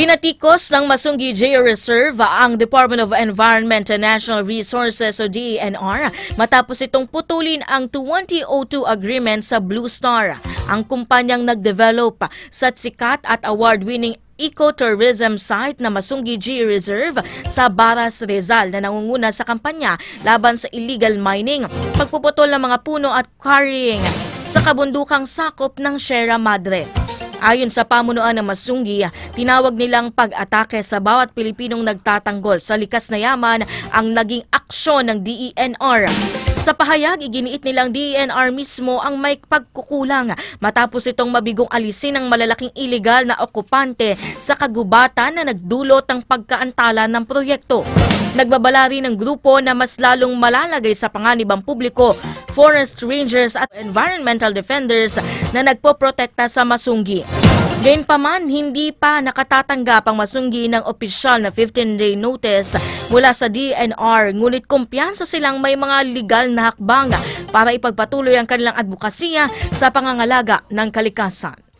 Binatikos ng Masunggi Georeserve ang Department of Environment and National Resources o DENR matapos itong putulin ang 2002 agreement sa Blue Star, ang kumpanyang nag-develop sa sikat at award-winning ecotourism site na Masunggi Georeserve sa Baras, Rizal na nangunguna sa kampanya laban sa illegal mining, pagpuputol ng mga puno at quarrying sa kabundukang sakop ng Sierra Madre. Ayon sa pamunuan ng Masunggi, tinawag nilang pag-atake sa bawat Pilipinong nagtatanggol sa likas na yaman ang naging aksyon ng DENR. Sa pahayag, iginiit nilang DENR mismo ang may pagkukulang matapos itong mabigong alisin ng malalaking iligal na okupante sa kagubatan na nagdulot ng pagkaantala ng proyekto. Nagbabala rin ng grupo na mas lalong malalagay sa panganib ang publiko, forest rangers at environmental defenders na nagpoprotekta sa Masunggi. Gayunpaman, hindi pa nakatatanggap ang Masunggi ng opisyal na 15-day notice mula sa DENR, ngunit kumpiyansa silang may mga legal na hakbang para ipagpatuloy ang kanilang advokasya sa pangangalaga ng kalikasan.